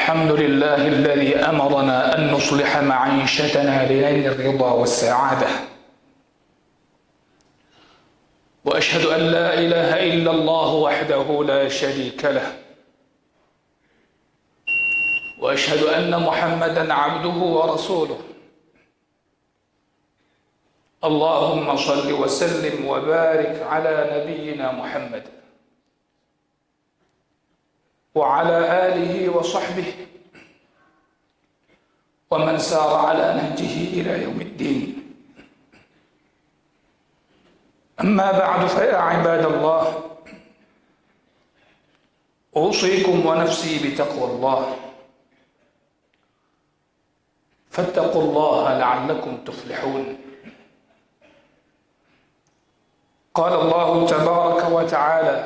الحمد لله الذي أمرنا أن نصلح معيشتنا لنيل الرضا والسعادة، وأشهد أن لا إله إلا الله وحده لا شريك له، وأشهد أن محمدا عبده ورسوله. اللهم صل وسلم وبارك على نبينا محمد وعلى آله وصحبه ومن سار على نهجه إلى يوم الدين. أما بعد، فيا عباد الله، أوصيكم ونفسي بتقوى الله، فاتقوا الله لعلكم تفلحون. قال الله تبارك وتعالى: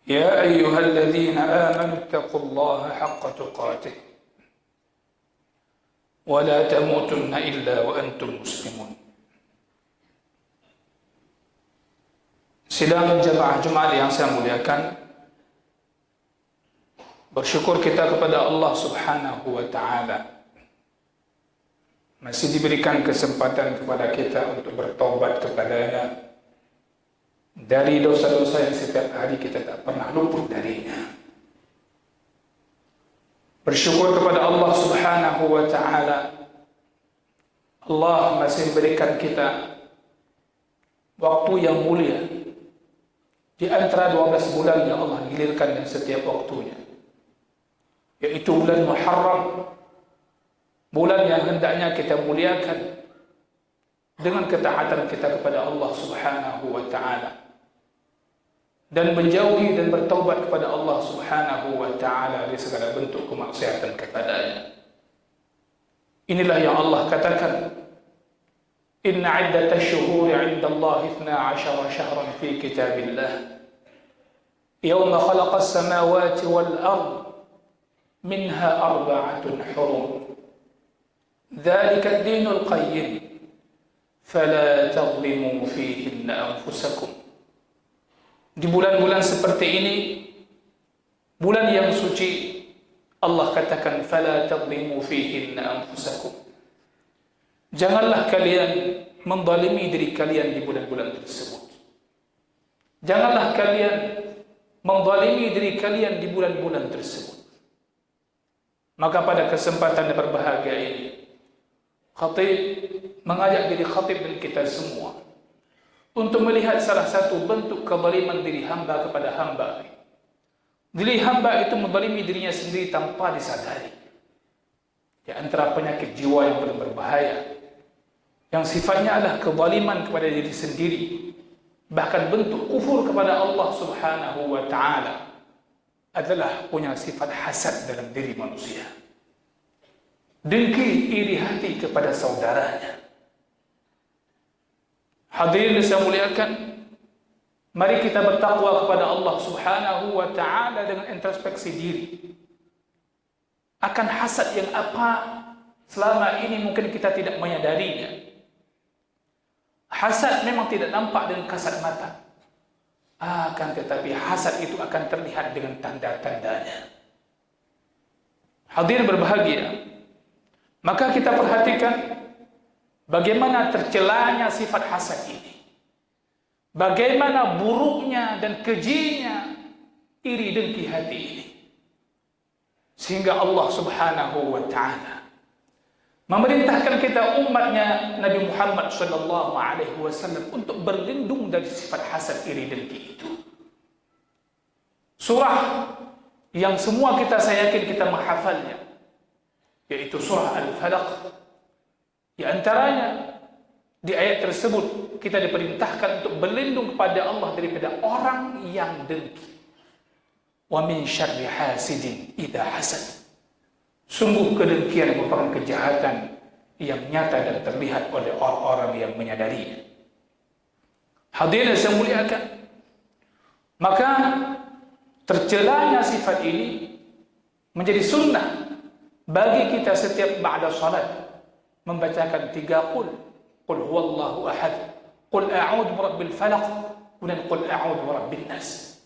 يا أيها الذين آمنوا اتقوا الله حق تقاته ولا تموتن إلا وأنتم مسلمون. Sidang jemaah Jumat yang saya muliakan, bersyukur kita kepada Allah Subhanahu wa Ta'ala masih diberikan kesempatan kepada kita untuk bertaubat kepadanya dari dosa-dosa yang setiap hari kita tak pernah luput darinya. Bersyukur kepada Allah Subhanahu wa Ta'ala, Allah masih memberikan kita waktu yang mulia di antara 12 bulan yang Allah gilirkan dan setiap waktunya, yaitu bulan Muharram, bulan yang hendaknya kita muliakan dengan ketaatan kita kepada Allah Subhanahu wa Ta'ala dan menjauhi dan bertaubat kepada Allah Subhanahu wa Ta'ala dari segala bentuk kemaksiatan kepadanya. Inilah yang Allah katakan: Inna iddatash syuhuri 'inda Allah 12 syahran fi kitabillah yawma khalaqas samawati wal ard minha arba'atun hurum dzalika ad-dinul qayyim fala tadhlimu fihinna anfusakum. Di bulan-bulan seperti ini, bulan yang suci, Allah katakan fala tadhlimu fihinna anfusakum. Janganlah kalian menzalimi diri kalian di bulan-bulan tersebut. Janganlah kalian menzalimi diri kalian di bulan-bulan tersebut. Maka pada kesempatan yang berbahagia ini, khatib mengajak diri khatib dan kita semua untuk melihat salah satu bentuk kezaliman diri hamba kepada hamba. Diri hamba itu menzalimi dirinya sendiri tanpa disadari. Di antara penyakit jiwa yang paling berbahaya, yang sifatnya adalah kezaliman kepada diri sendiri, bahkan bentuk kufur kepada Allah Subhanahu wa Ta'ala, adalah punya sifat hasad dalam diri manusia. Dengki, iri hati kepada saudaranya. Hadirin saya muliakan, mari kita bertakwa kepada Allah Subhanahu wa Ta'ala dengan introspeksi diri. Akan hasad yang apa selama ini mungkin kita tidak menyadarinya. Hasad memang tidak nampak dengan kasat mata, akan tetapi hasad itu akan terlihat dengan tanda-tandanya. Hadirin berbahagia, maka kita perhatikan bagaimana tercelanya sifat hasad ini, bagaimana buruknya dan kejinya iri dengki hati ini, sehingga Allah Subhanahu wa Ta'ala memerintahkan kita umatnya Nabi Muhammad SAW untuk berlindung dari sifat hasad iri dengki itu. Surah yang semua kita, saya yakin kita menghafalnya, yaitu surah Al-Falaq. Di antaranya, di ayat tersebut kita diperintahkan untuk berlindung kepada Allah daripada orang yang dengki. Wa min syarri hasidin idza hasad. Sungguh kedengkian merupakan kejahatan yang nyata dan terlihat oleh orang-orang yang menyadarinya. Hadirin saya muliakan, maka tercelanya sifat ini menjadi sunnah bagi kita setiap ba'da salat membacakan 3 qul huwallahu ahad, qul a'udzu birabbil falaq, dan qul a'udzu birabbin nas.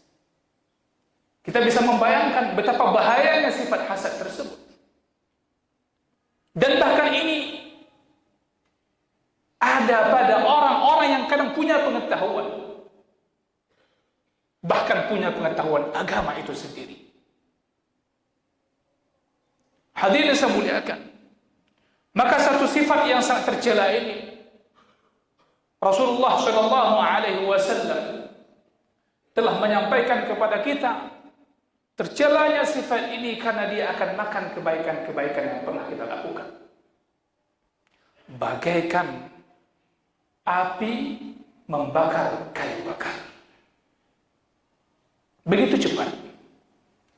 Kita bisa membayangkan betapa bahayanya sifat hasad tersebut. Dan bahkan ini ada pada orang-orang yang kadang punya pengetahuan, bahkan punya pengetahuan agama itu sendiri. Hadirin saya muliakan, maka satu sifat yang sangat tercela ini Rasulullah SAW telah menyampaikan kepada kita, tercelanya sifat ini karena dia akan makan kebaikan-kebaikan yang pernah kita lakukan. Bagaikan api membakar kayu bakar. Begitu cepat,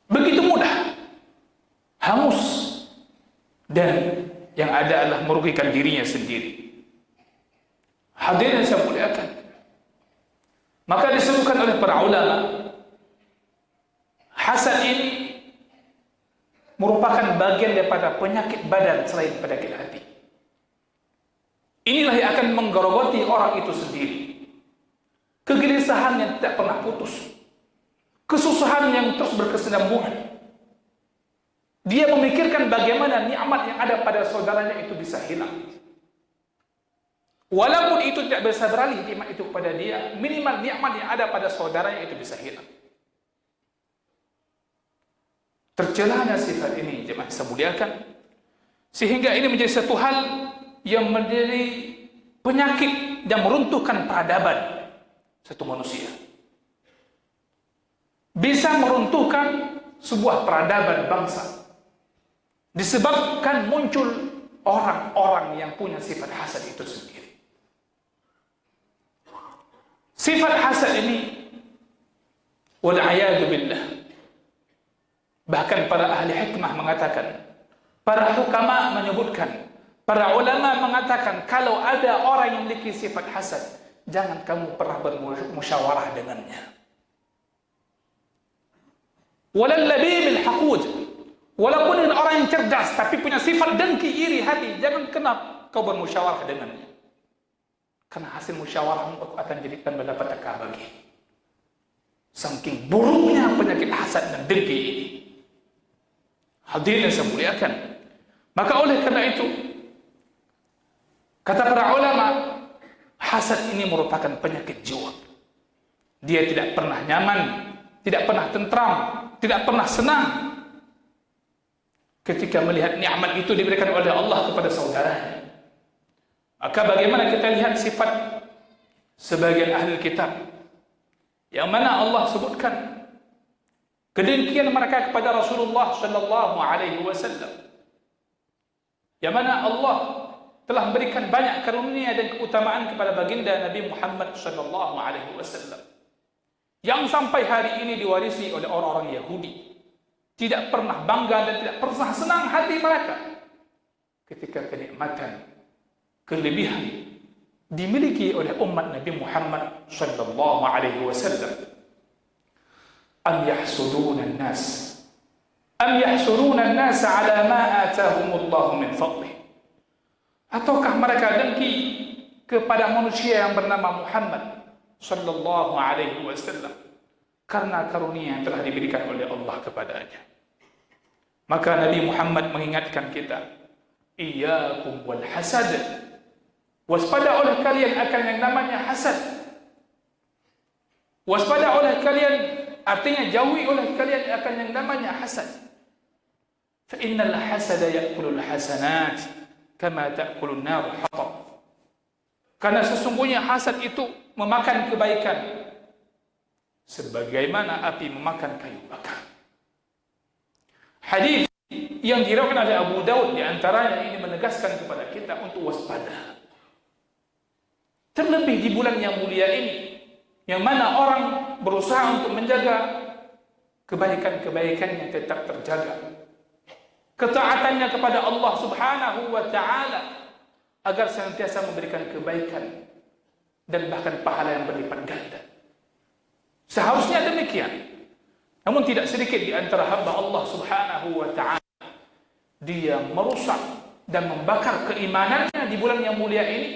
begitu mudah, hangus, dan yang ada adalah merugikan dirinya sendiri. Hadirin yang saya muliakan, maka disebutkan oleh para ulama, hasad ini merupakan bagian daripada penyakit badan selain penyakit hati. Inilah yang akan menggerogoti orang itu sendiri. Kegelisahan yang tidak pernah putus, kesusahan yang terus berkesinambungan. Dia memikirkan bagaimana nikmat yang ada pada saudaranya itu bisa hilang. Walaupun itu tidak bisa beralih nikmat itu kepada dia, minimal nikmat yang ada pada saudaranya itu bisa hilang. Tercelanya sifat ini, jemaah saya muliakan, sehingga ini menjadi satu hal yang menjadi penyakit dan meruntuhkan peradaban satu manusia. Bisa meruntuhkan sebuah peradaban bangsa disebabkan muncul orang-orang yang punya sifat hasad itu sendiri. Sifat hasad ini, wal'iyadu billah, bahkan para ahli hikmah mengatakan, para hukama menyebutkan, para ulama mengatakan, kalau ada orang yang memiliki sifat hasad, jangan kamu pernah bermusyawarah dengannya. Walal labibil haqud, walaupun orang yang cerdas tapi punya sifat dengki, iri hati, jangan kenapa kau bermusyawarah dengannya. Karena hasil musyawarahmu akan jadikan malapetaka bagi. Saking buruknya penyakit hasad dan dengki ini. Hadirin yang saya muliakan, maka oleh karena itu, kata para ulama, hasad ini merupakan penyakit jiwa. Dia tidak pernah nyaman, tidak pernah tentram, tidak pernah senang ketika melihat nikmat itu diberikan oleh Allah kepada saudaranya. Maka bagaimana kita lihat sifat sebagian ahli kitab yang mana Allah sebutkan kedengkian mereka kepada Rasulullah sallallahu alaihi wasallam, yang mana Allah telah memberikan banyak karunia dan keutamaan kepada baginda Nabi Muhammad sallallahu alaihi wasallam, yang sampai hari ini diwarisi oleh orang-orang Yahudi. Tidak pernah bangga dan tidak pernah senang hati mereka ketika kenikmatan, kelebihan dimiliki oleh umat Nabi Muhammad sallallahu alaihi wasallam. Am yahsuduna an-nas ala ma atahumullahu min fadlih. Ataukah mereka dengki kepada manusia yang bernama Muhammad sallallahu alaihi wasallam karena karunia yang telah diberikan oleh Allah kepadanya. Maka Nabi Muhammad mengingatkan kita, iyyakum wal hasad, waspada oleh kalian akan yang namanya hasad. Waspada oleh kalian artinya jauhi oleh kalian akan yang namanya hasad. Fa innal hasada ya'kulul hasanat kama ta'kulun nar hatab. Karena sesungguhnya hasad itu memakan kebaikan sebagaimana api memakan kayu bakar. Hadis yang diriwayatkan oleh Abu Daud di antaranya ini menegaskan kepada kita untuk waspada. Terlebih di bulan yang mulia ini, yang mana orang berusaha untuk menjaga kebaikan-kebaikan yang tetap terjaga, ketaatannya kepada Allah Subhanahu wa taala agar senantiasa memberikan kebaikan dan bahkan pahala yang berlipat ganda. Seharusnya demikian. Namun tidak sedikit di antara hamba Allah Subhanahu wa taala dia merusak dan membakar keimanannya di bulan yang mulia ini,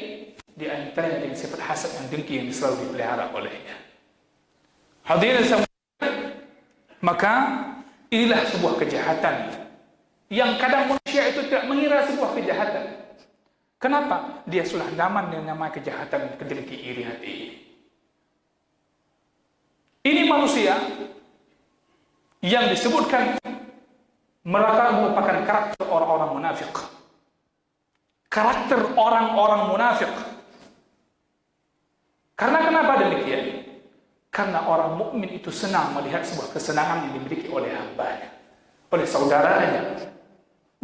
di antaranya dengan sifat hasad dan dengki yang selalu dipelihara olehnya. Hadirin semua, Maka inilah sebuah kejahatan yang kadang manusia itu tidak mengira sebuah kejahatan. Kenapa? Dia sudah nyaman dengan nama kejahatan kedengki iri hati ini. Ini manusia yang disebutkan mereka merupakan karakter orang-orang munafik. Karakter orang-orang munafik. Karena kenapa demikian? Karena orang mukmin itu senang melihat sebuah kesenangan yang dimiliki oleh hambanya, oleh saudaranya.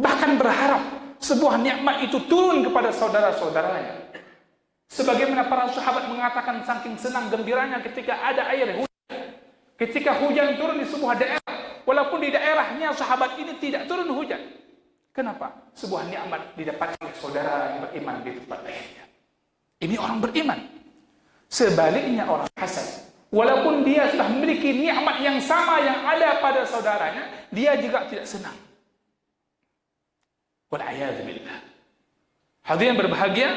Bahkan berharap sebuah nikmat itu turun kepada saudara-saudaranya. Sebagaimana para sahabat mengatakan saking senang gembiranya ketika ada air hujan. Ketika hujan turun di sebuah daerah, walaupun di daerahnya sahabat ini tidak turun hujan. Kenapa? Sebuah nikmat didapatkan oleh saudara yang beriman di tempat lainnya. Ini orang beriman. Sebaliknya orang hasad, walaupun dia sudah memiliki nikmat yang sama yang ada pada saudaranya, dia juga tidak senang. Wal'iyadzubillah. Hadirin berbahagia,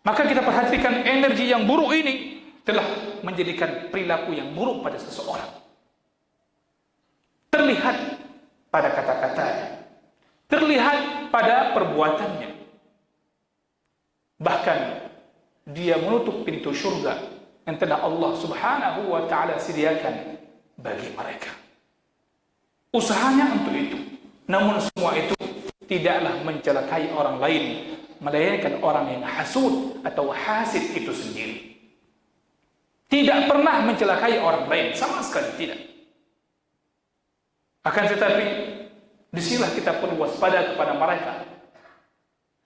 maka kita perhatikan energi yang buruk ini telah menjadikan perilaku yang buruk pada seseorang. Terlihat pada kata-katanya, terlihat pada perbuatannya. Bahkan dia menutup pintu surga yang telah Allah Subhanahu wa ta'ala sediakan bagi mereka. Usahanya untuk itu. Namun semua itu tidaklah mencelakai orang lain, melainkan orang yang hasud atau hasid itu sendiri. Tidak pernah mencelakai orang lain, sama sekali tidak. Akan tetapi, disinilah kita perlu waspada kepada mereka.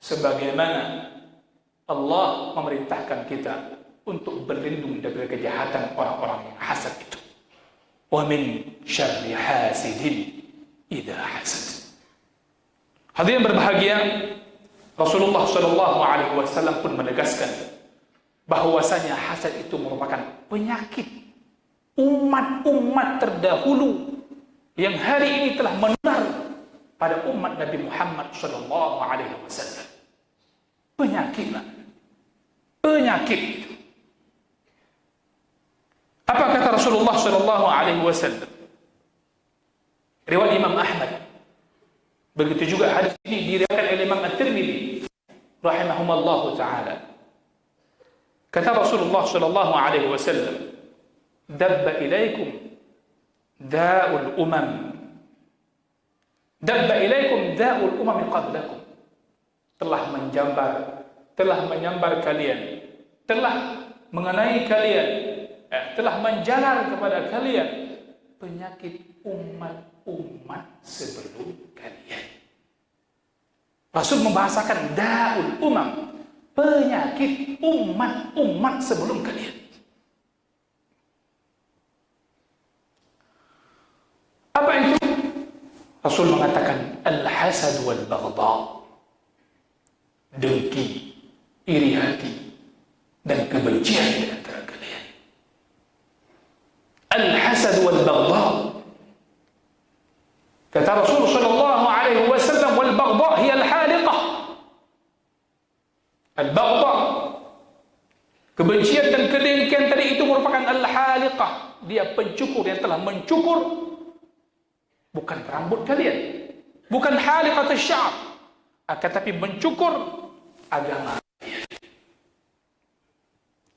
Sebagaimana Allah memerintahkan kita untuk berlindung dari kejahatan orang-orang yang hasad itu. Wa min syarri hasidin idza hasad. Hadirin berbahagia, Rasulullah SAW pun menegaskan bahwasanya hasad itu merupakan penyakit umat-umat terdahulu yang hari ini telah menular pada umat Nabi Muhammad SAW. Penyakitlah, penyakit itu. Apa kata Rasulullah SAW? Riwayat Imam Ahmad. Begitu juga hadis ini diriwayatkan oleh Imam At-Tirmidzi rahimahumallahu taala. Kata Rasulullah sallallahu alaihi wasallam, "Dabba ilaikum da'ul umam. Dabba ilaikum da'ul umam qablakum." Telah menyambar kalian, telah mengenai kalian, telah menjalar kepada kalian penyakit umat-umat sebelum kalian. Rasul membahasakan da'ul umam, penyakit umat-umat sebelum kalian. Apa itu? Rasul mengatakan al-hasad wal baghdha, dengki, iri hati, dan kebencian di antara kalian. Al-hasad wal baghdha. Kata Rasul sallallahu alaihi wasallam, wal baghdha hiya al-haliqah. Al-baghdha, kebencian dan kedengkian tadi itu merupakan al-haliqah. Dia pencukur yang telah mencukur bukan rambut kalian, bukan haliqat asy-sya'r, akan tapi mencukur agama kalian.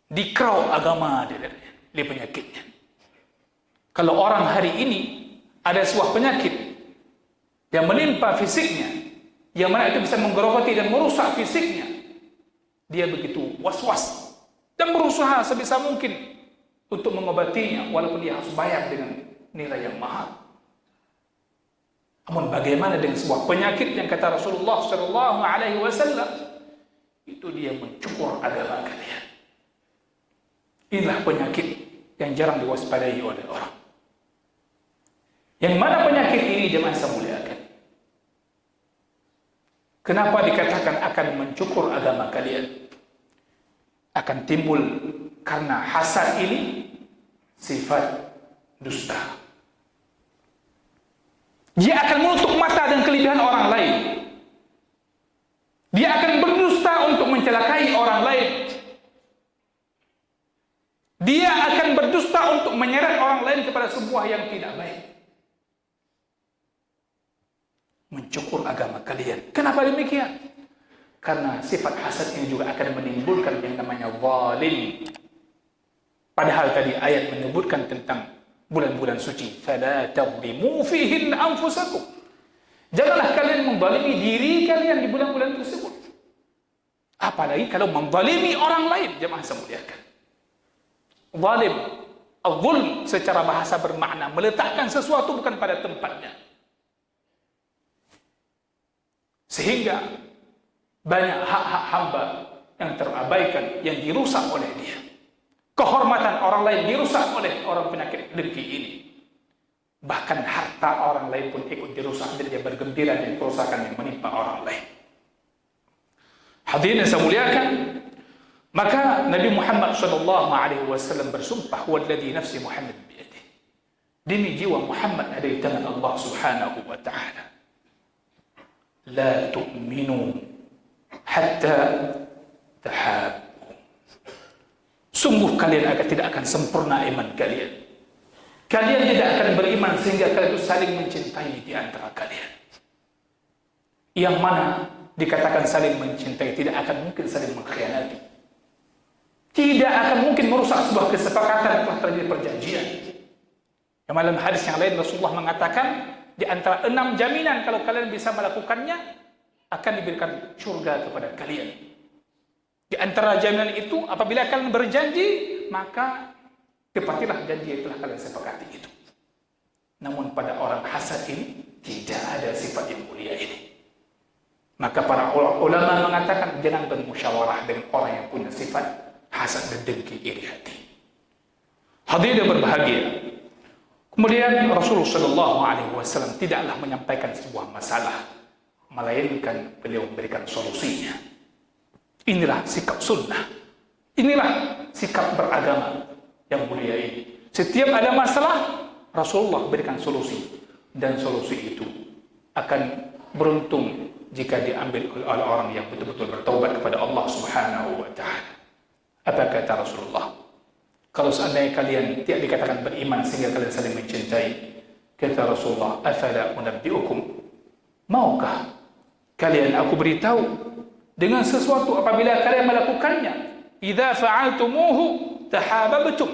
Dikerau agama dia penyakitnya. Kalau orang hari ini ada sebuah penyakit yang menimpa fisiknya, yang mana itu bisa menggerogoti dan merusak fisiknya, dia begitu was-was dan berusaha sebisa mungkin untuk mengobatinya, walaupun dia harus bayar dengan nilai yang mahal. Namun bagaimana dengan sebuah penyakit yang kata Rasulullah SAW, itu dia mencukur agama kalian. Inilah penyakit yang jarang diwaspadai oleh orang. Yang mana penyakit ini jemaah saya muliakan? Kenapa dikatakan akan mencukur agama kalian? Akan timbul karena hasad ini sifat dusta. Dia akan menutup mata dan kelebihan orang lain. Dia akan berdusta untuk mencelakai orang lain. Dia akan berdusta untuk menyeret orang lain kepada sebuah yang tidak baik. mencukur agama kalian. Kenapa demikian? Karena sifat hasad ini juga akan menimbulkan yang namanya zalim. Padahal tadi ayat menyebutkan tentang bulan-bulan suci. Fala tadlimu fihin anfusakum. Janganlah kalian menzalimi diri kalian di bulan-bulan tersebut. Apalagi kalau menzalimi orang lain. Jemaah saya muliakan. Zalim, al-zulm secara bahasa bermakna meletakkan sesuatu bukan pada tempatnya. Sehingga banyak hak-hak hamba yang terabaikan, yang dirusak oleh dia. Kehormatan orang lain dirusak oleh orang penyakit dengki ini. Bahkan harta orang lain pun ikut dirusak dan dia bergembira dengan kerusakan yang menimpa orang lain. Hadirin yang saya muliakan, maka Nabi Muhammad SAW bersumpah, "Walladzi nafsi Muhammad biyadihi." Demi jiwa Muhammad ada di tangan Allah Subhanahu wa taala. La tu'minu hatta tahabbu. Sungguh kalian tidak akan sempurna iman kalian. Kalian tidak akan beriman sehingga kalian itu saling mencintai di antara kalian. Yang mana dikatakan saling mencintai tidak akan mungkin saling mengkhianati. Tidak akan mungkin merusak sebuah kesepakatan telah terjadi perjanjian. Yang dalam hadis yang lain Rasulullah mengatakan di antara 6 jaminan kalau kalian bisa melakukannya akan diberikan surga kepada kalian. Di antara jaminan itu apabila kalian berjanji maka tepatilah janji yang telah kalian sepakati itu. Namun pada orang hasad ini tidak ada sifat yang mulia ini. Maka para ulama mengatakan jangan bermusyawarah dengan orang yang punya sifat hasad dan dengki iri hati. Hadirin berbahagia. Kemudian Rasulullah SAW tidaklah menyampaikan sebuah masalah, melainkan beliau memberikan solusinya. Inilah sikap sunnah. Inilah sikap beragama yang mulia ini. Setiap ada masalah, Rasulullah berikan solusi. Dan solusi itu akan beruntung jika diambil oleh orang yang betul-betul bertaubat kepada Allah Subhanahu wa ta'ala. Apa kata Rasulullah? Kalau seandainya kalian tidak dikatakan beriman sehingga kalian saling mencintai, kata Rasulullah, afala unabbiukum, maukah kalian aku beritahu dengan sesuatu apabila kalian melakukannya, idza fa'altumuhu tahabbtum,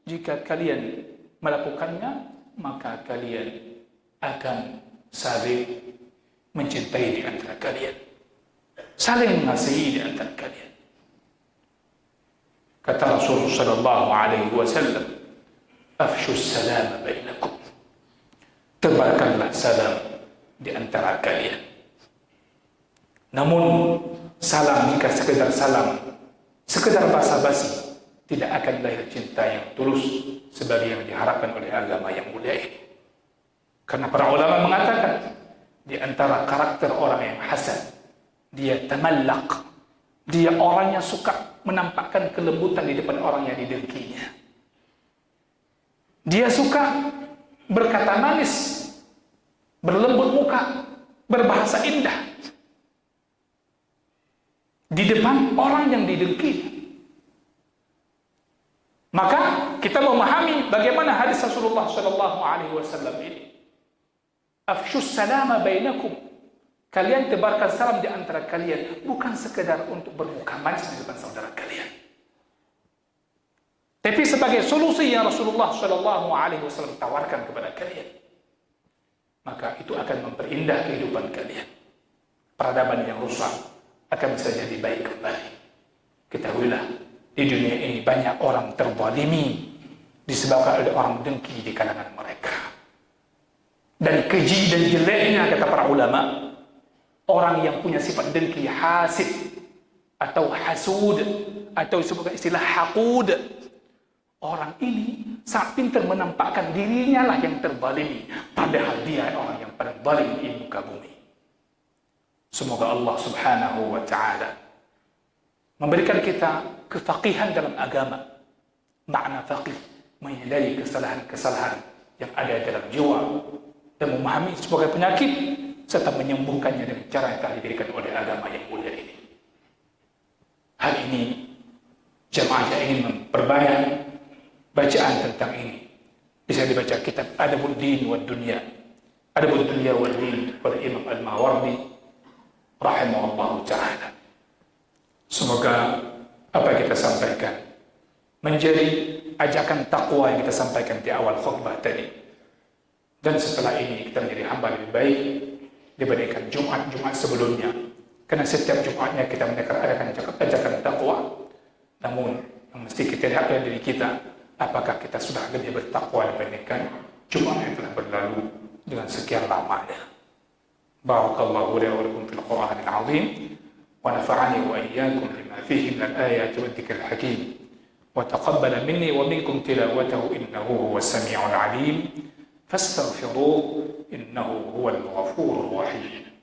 jika kalian melakukannya maka kalian akan saling mencintai di antara kalian, saling mengasihi di antara kalian. Kata Rasulullah sallallahu alaihi wasallam, afshus salam bainakum, tebarkanlah salam di antara kalian. Namun salam jika sekedar salam, sekedar basa-basi, tidak akan lahir cinta yang tulus sebagai yang diharapkan oleh agama yang mulia ini. Karena para ulama mengatakan di antara karakter orang yang hasad, dia tamallaq, dia orang yang suka menampakkan kelembutan di depan orang yang didengkinya. Dia suka berkata manis, berlembut muka, berbahasa indah di depan orang yang didengki. Maka kita memahami bagaimana hadis Rasulullah SAW ini. Afshus salama bainakum, kalian tebarkan salam di antara kalian, bukan sekedar untuk bermuka manis di depan saudara kalian, tapi sebagai solusi yang Rasulullah SAW tawarkan kepada kalian. Maka itu akan memperindah kehidupan kalian. Peradaban yang rusak akan bisa jadi baik kembali. Ketahuilah, di dunia ini banyak orang terzalimi disebabkan oleh orang dengki di kalangan mereka. Dan keji dan jeleknya, kata para ulama, orang yang punya sifat dengki, hasid atau hasud, atau disebutkan istilah haqud, orang ini sangat pintar menampakkan dirinya lah yang terzalimi, padahal dia orang yang paling zalim di muka bumi. Semoga Allah Subhanahu wa ta'ala memberikan kita kefaqihan dalam agama. Makna faqih, menyadari kesalahan-kesalahan yang ada dalam jiwa dan memahami sebagai penyakit serta menyembuhkannya dengan cara yang telah diberikan oleh agama yang mulia ini. Hal ini jemaah yang ingin memperbanyak bacaan tentang ini, bisa dibaca kitab Adabul Din wa Dunya Adabul Dunya wal Din pada Imam Al-Mawardi rahimahullah ta'ala. Semoga apa yang kita sampaikan menjadi ajakan takwa yang kita sampaikan di awal khutbah tadi, dan setelah ini kita menjadi hamba lebih baik dibandingkan Jumat-Jumat sebelumnya, karena setiap Jumatnya kita mendengarkan ajakan takwa. Namun yang mesti kita lihat dari diri kita, apakah kita sudah lebih bertakwa dibandingkan Jumat yang telah berlalu dengan sekian lamanya. Barakallahu li wa lakum fil Qur'anil azim wa nafa'ani wa iyyakum lima fihi min al-ayati wa dhikril hakim wa taqabbala minni wa minkum tilawatahu innahu huwas sami'ul 'alim fastaghfiruhu innahu huwal ghafurur rahim.